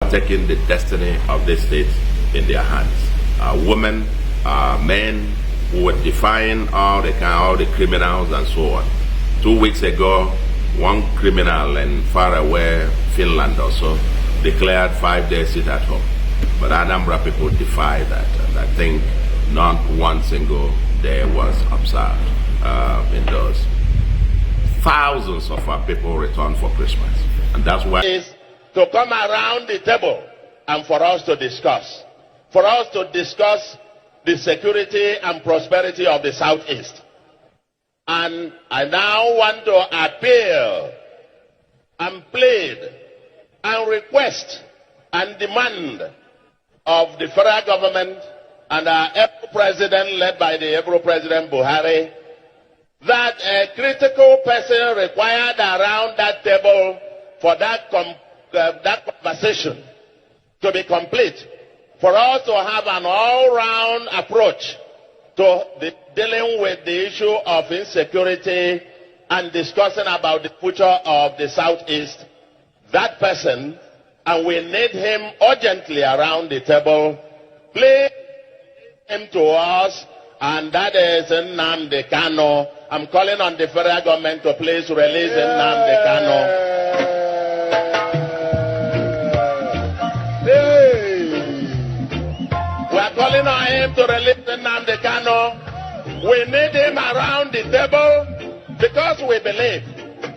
taking the destiny of this state in their hands. Women, men who were defying all the criminals and so on. 2 weeks ago, one criminal in faraway Finland also declared 5 days sit at home. But Anambra people defy that, and I think not one single day was observed in those. Thousands of our people returned for Christmas, and that's why is to come around the table and for us to discuss. For us to discuss the security and prosperity of the Southeast. And I now want to appeal and plead and request and demand of the federal government and our April president, led by the April President Buhari, that a critical person required around that table for that conversation to be complete, for us to have an all-round approach to dealing with the issue of insecurity and discussing about the future of the Southeast. That person, and we need him urgently around the table, please him to us, and that is Nnamdi Kanu. I'm calling on the federal government to please release Nnamdi Kanu. Calling on him to release Nnamdi Kanu. We need him around the table because we believe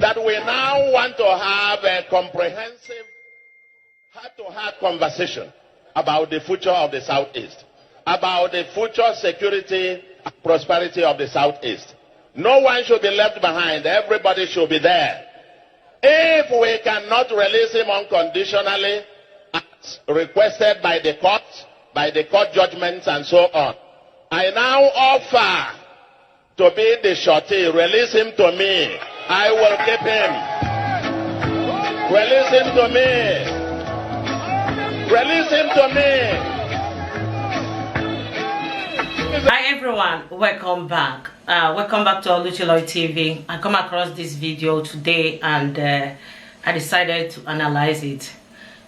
that we now want to have a comprehensive heart-to-heart conversation about the future of the Southeast, about the future security and prosperity of the Southeast. No one should be left behind. Everybody should be there. If we cannot release him unconditionally, as requested by the courts, by the court judgments and so on, I now offer to be the shorty. Release him to me. I will keep him. Release him to me. Release him to me. Hi everyone, welcome back. Welcome back to Autoplioters TV. I come across this video today and I decided to analyze it.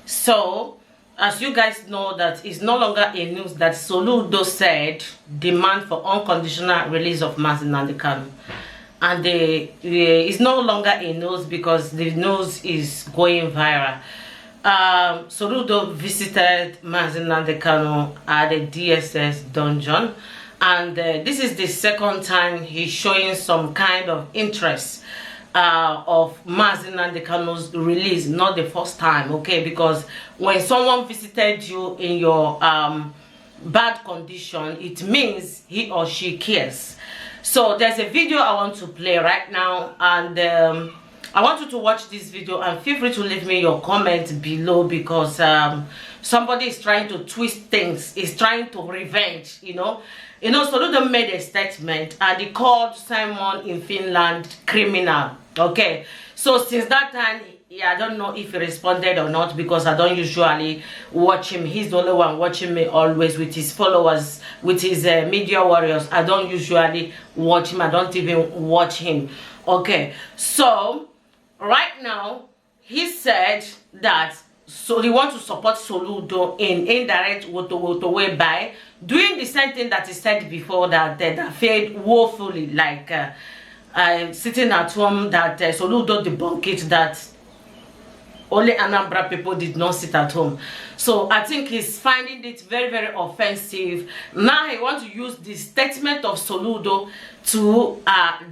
So, as you guys know, that it's no longer a news that Soludo said demand for unconditional release of Nnamdi Kanu, and it's no longer a news because the news is going viral. Soludo visited Nnamdi Kanu at the DSS dungeon, and this is the second time he's showing some kind of interest of Nnamdi Kanu's release, not the first time, okay? Because when someone visited you in your bad condition, it means he or she cares. So there's a video I want to play right now, and I want you to watch this video, and feel free to leave me your comments below, because somebody is trying to twist things, is trying to revenge, you know. Soludo made a statement and he called Simon in Finland criminal. Okay, so since that time, I don't know if he responded or not, because I don't usually watch him. He's the only one watching me always with his followers, with his media warriors. I don't usually watch him. I don't even watch him. Okay, so right now he said that so he wants to support Soludo in indirect way by doing the same thing that he said before, that that failed woefully, like sitting at home, that Soludo debunked it, that only Anambra people did not sit at home. So I think he's finding it very, very offensive. Now he wants to use the statement of Soludo to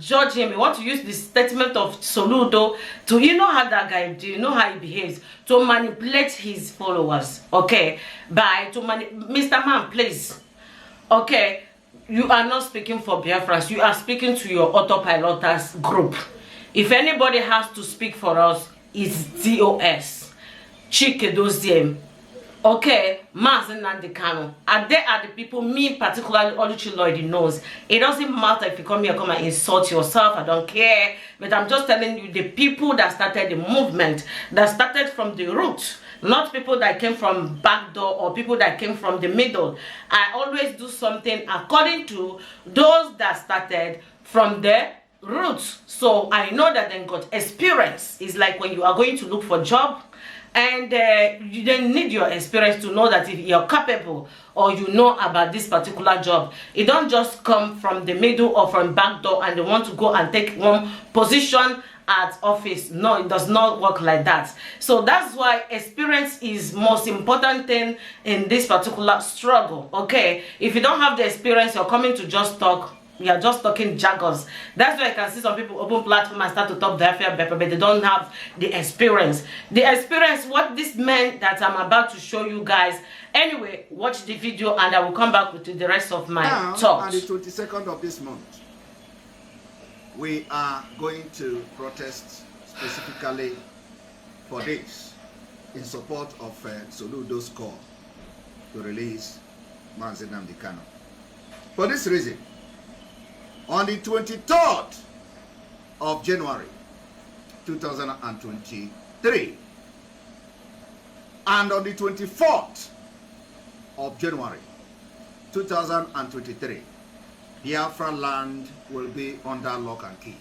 judge him. He wants to use the statement of Soludo to, you know how that guy do, you know how he behaves, to manipulate his followers, okay? Mr. Man, please, okay, you are not speaking for Biafrans, you are speaking to your Autoplioters group. If anybody has to speak for us, it's DOS, Chikedoziem, okay, Nnamdi Kanu. And they are the people, me particularly, Autoplioters knows. It doesn't matter if you come here, come and insult yourself, I don't care. But I'm just telling you, the people that started the movement, that started from the root, not people that came from back door or people that came from the middle. I always do something according to those that started from the roots. So I know that then got experience. It's like when you are going to look for a job And you don't need your experience to know that if you're capable or you know about this particular job. It don't just come from the middle or from back door and they want to go and take one position at office. No, it does not work like that. So that's why experience is most important thing in this particular struggle. Okay, if you don't have the experience, you're coming to just talk. We are just talking jargons. That's why I can see some people open platform and start to talk their fair but they don't have the experience. The experience, what this meant that I'm about to show you guys. Anyway, watch the video and I will come back with the rest of my thoughts. On the 22nd of this month, we are going to protest specifically for this in support of Soludo's call to release Mazi Nnamdi Kanu. For this reason, on the 23rd of January 2023 and on the 24th of January 2023, Biafra land will be under lock and key.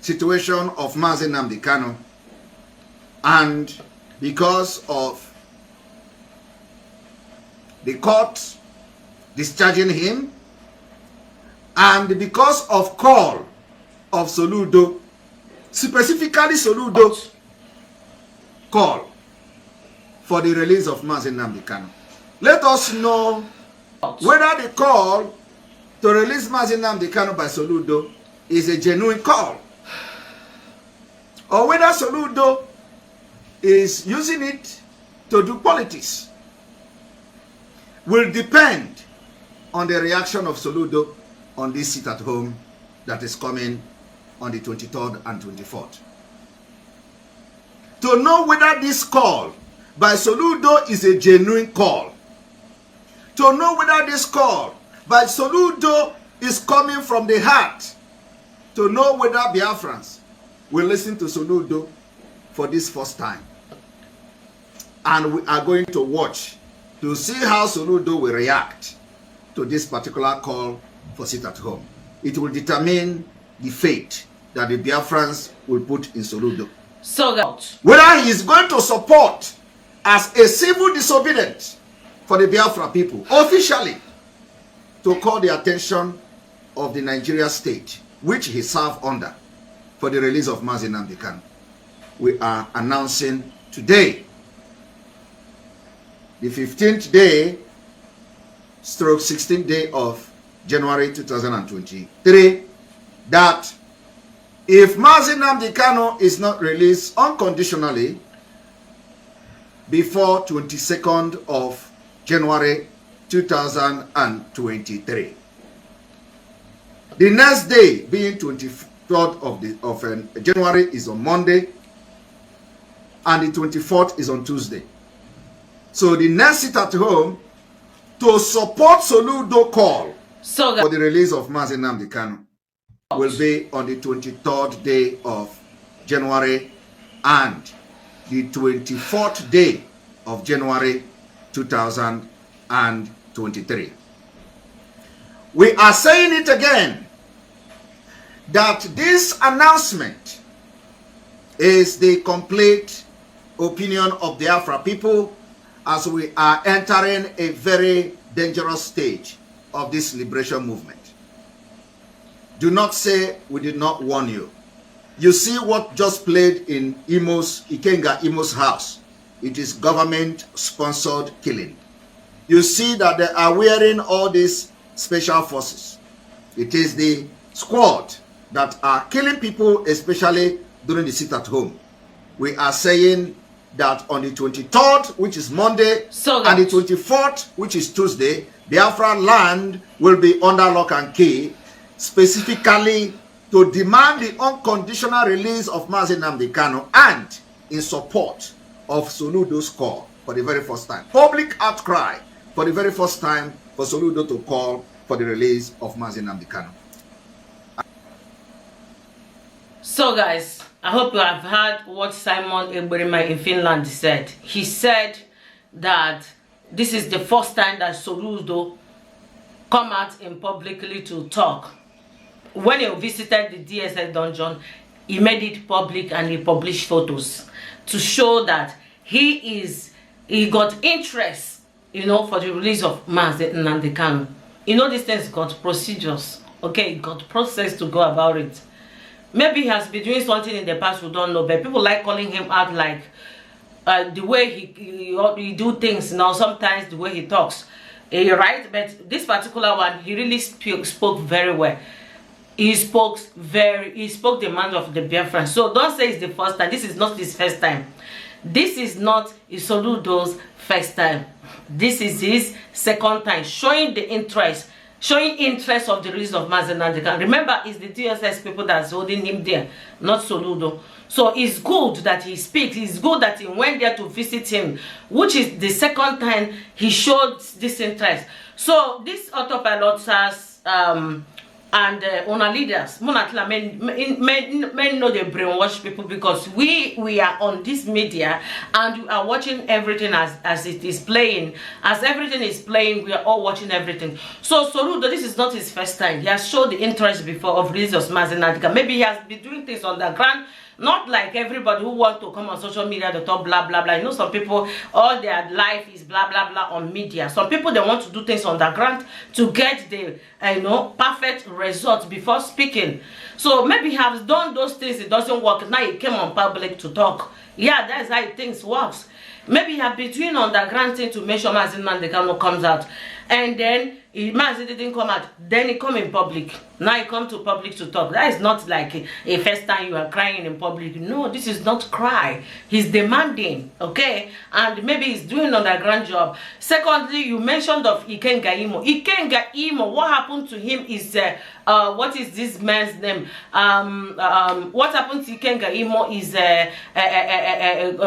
Situation of Mazi Nnamdi Kanu, and because of the court discharging him, and because of call of Soludo, specifically Soludo call for the release of Mazi Nnamdi Kanu. Let us know whether the call to release Mazi Nnamdi Kanu by Soludo is a genuine call, or whether Soludo is using it to do politics. Will depend on the reaction of Soludo on this sit at home that is coming on the 23rd and 24th. To know whether this call by Soludo is a genuine call, to know whether this call by Soludo is coming from the heart, to know whether Biafrans will listen to Soludo for this first time. And we are going to watch to see how Soludo will react to this particular call for sit at home. It will determine the fate that the Biafrans will put in Soludo. So whether he is going to support as a civil disobedient for the Biafra people officially to call the attention of the Nigeria state, which he served under, for the release of Mazi Nnamdi Kanu. We are announcing today, the 15th day, stroke 16th day of January 2023, that if Mazi Nnamdi Kanu is not released unconditionally before 22nd of January 2023, the next day being 23rd of January is on Monday, and the 24th is on Tuesday. So the next sit at home to support Soludo call for the release of Mazi Nnamdi Kanu will be on the 23rd day of January and the 24th day of January 2023. We are saying it again, that this announcement is the complete opinion of the Biafra people as we are entering a very dangerous stage of this liberation movement. Do not say we did not warn you. You see what just played in Imo's house. It is government-sponsored killing. You see that they are wearing all these special forces. It is the squad that are killing people, especially during the sit at home. We are saying that on the 23rd, which is Monday, and the 24th, which is Tuesday, Biafra land will be under lock and key, specifically to demand the unconditional release of Mazi Nnamdi Kanu and in support of Soludo's call for the very first time. Public outcry for the very first time for Soludo to call for the release of Mazi Nnamdi Kanu. So guys, I hope you have heard what Simon Eberima in Finland said. He said that this is the first time that Soludo come out in publicly to talk. When he visited the DSS dungeon, he made it public and he published photos. to show that he got interest, you know, for the release of Mazi Nnamdi Kanu. You know, these things got procedures, okay, got process to go about it. Maybe he has been doing something in the past we don't know, but people like calling him out, like the way he do things, you know, sometimes the way he talks, right? But this particular one, he really spoke very well. He spoke the mind of the Biafran. So don't say it's the first time. This is not his first time. This is not Soludo's first time. This is his second time showing the interest. Showing interest of the release of Mazi Nnamdi Kanu. Remember, it's the DSS people that's holding him there, not Soludo. So it's good that he speaks. It's good that he went there to visit him, which is the second time he showed this interest. So these Autopioters and owner leaders, Monatla men know they brainwash people, because we are on this media and we are watching everything as it is playing. As everything is playing, we are all watching everything. So Soludo, this is not his first time. He has showed the interest before of release of Mazi Nnamdi Kanu. Maybe he has been doing things on the ground. Not like everybody who want to come on social media to talk blah blah blah. You know, some people, all their life is blah blah blah on media. Some people, they want to do things on the ground to get the you know, perfect results before speaking. So maybe he has done those things, it doesn't work. Now he came on public to talk. Yeah, that's how things works. Maybe he has been doing underground thing to make sure Mazi Nnamdi Kanu comes out. And then Mazi didn't come out. Then he come in public. Now he come to public to talk. That is not like a first time you are crying in public. No, this is not cry. He's demanding, okay? And maybe he's doing underground job. Secondly, you mentioned of Ikenga Imo. Ikenga Imo, what happened to him is, what is this man's name? What happened to Ikenga Imo is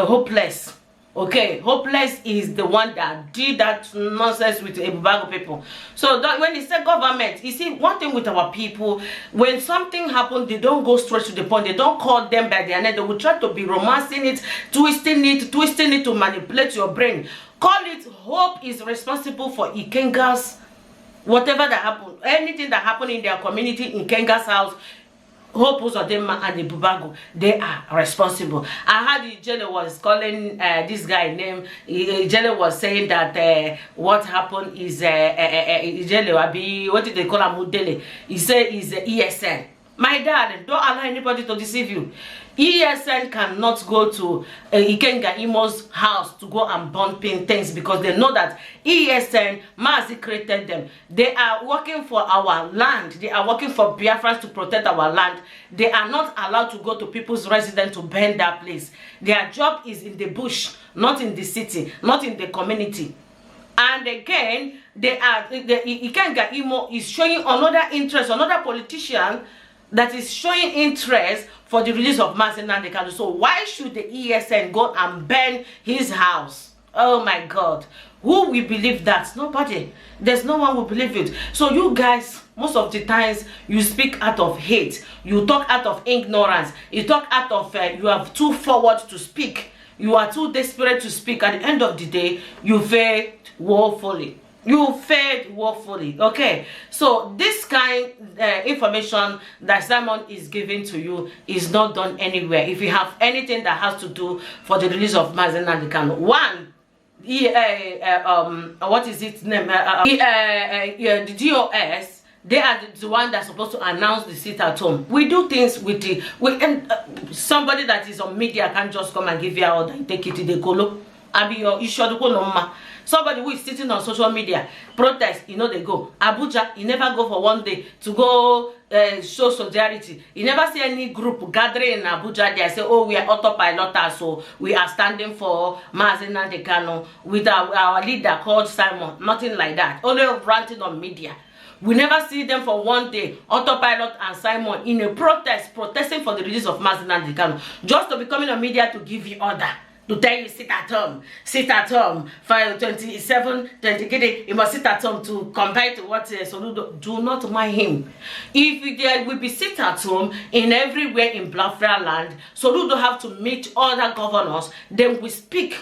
hopeless. Okay, hopeless is the one that did that nonsense with Ebubago people. So that when he said government, you see, one thing with our people, when something happens, they don't go straight to the point. They don't call them by their name. They will try to be romancing it, twisting it to manipulate your brain. Call it hope is responsible for Ikenga's, whatever that happened, anything that happened in their community, in Ikenga's house. Hope Uzodinma and the Bubago, they are responsible. I heard Ijele was calling this guy name. Ijele was saying that what happened is Ijele, what did they call him? Mudele. He said is ESN. My dad, don't allow anybody to deceive you. ESN cannot go to Ikenga Imo's house to go and burn things, because they know that ESN, Mazi created them. They are working for our land. They are working for Biafrans to protect our land. They are not allowed to go to people's residence to burn that place. Their job is in the bush, not in the city, not in the community. And again, the Ikenga Imo is showing another interest, another politician that is showing interest for the release of Mazi Nnamdi Kanu. So why should the ESN go and burn his house? Oh my God. Who will believe that? Nobody. There's no one who will believe it. So you guys, most of the times, you speak out of hate. You talk out of ignorance. You talk out of, you are too forward to speak. You are too desperate to speak. At the end of the day, you fail woefully. You failed woefully. Okay, so this kind information that Simon is giving to you is not done anywhere. If you have anything that has to do for the release of Mazi Nnamdi Kanu, one, what is its name? The DOS. They are the one that's supposed to announce the sit at home. We do things with the somebody that is on media can't just come and give you order and take it to the colo. Somebody who is sitting on social media, protest, you know, they go. Abuja, you never go for one day to go show solidarity. You never see any group gathering in Abuja. They say, oh, we are Autopioters, so we are standing for Mazi Nnamdi Kanu with our leader called Simon. Nothing like that. Only ranting on media. We never see them for one day, Autopilot and Simon, in a protest, protesting for the release of Mazi Nnamdi Kanu, just to be coming on media to give you order. To tell you sit at home, file 27, 20, you must sit at home to compare to what Soludo. Do not mind him. If there will be sit at home in everywhere in Biafra land, Soludo have to meet other governors, then we speak.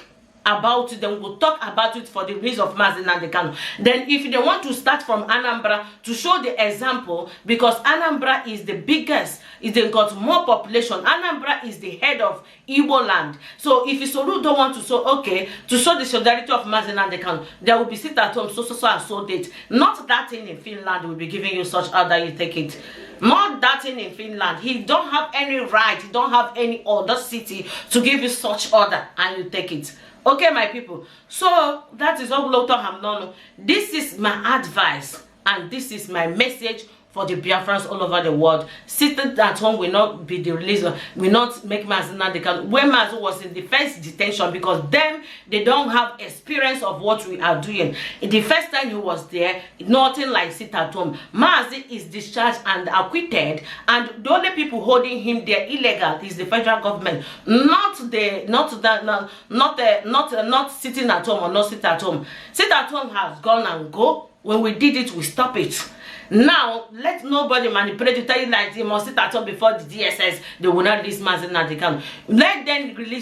about it, then we'll talk about it for the release of Mazi Nnamdi Kanu. Then if they want to start from Anambra to show the example, because Anambra is the biggest, they got more population. Anambra is the head of Igbo land. So if Soludo want to show, okay, to show the solidarity of Mazi Nnamdi Kanu, there will be sit at home so and so date. Not that thing in Finland will be giving you such order, you take it. Not that thing in Finland. He don't have any right, he don't have any audacity to give you such order, and you take it. Okay, my people. So that is all Dr. Hamnono. This is my advice, and this is my message for the Biafrans all over the world. Sitting at home will not be the release, will not make Mazi Nnamdi Kanu. When Mazi was in the first detention, because them, they don't have experience of what we are doing. The first time he was there, nothing like sit at home. Mazi is discharged and acquitted, and the only people holding him there illegal is the federal government, not sitting at home or not sit at home. Sit at home has gone and go. When we did it, we stop it. Now, let nobody manipulate you, tell you like they must sit at home before the DSS, they will not release Mazi Nnamdi Kanu. Let them release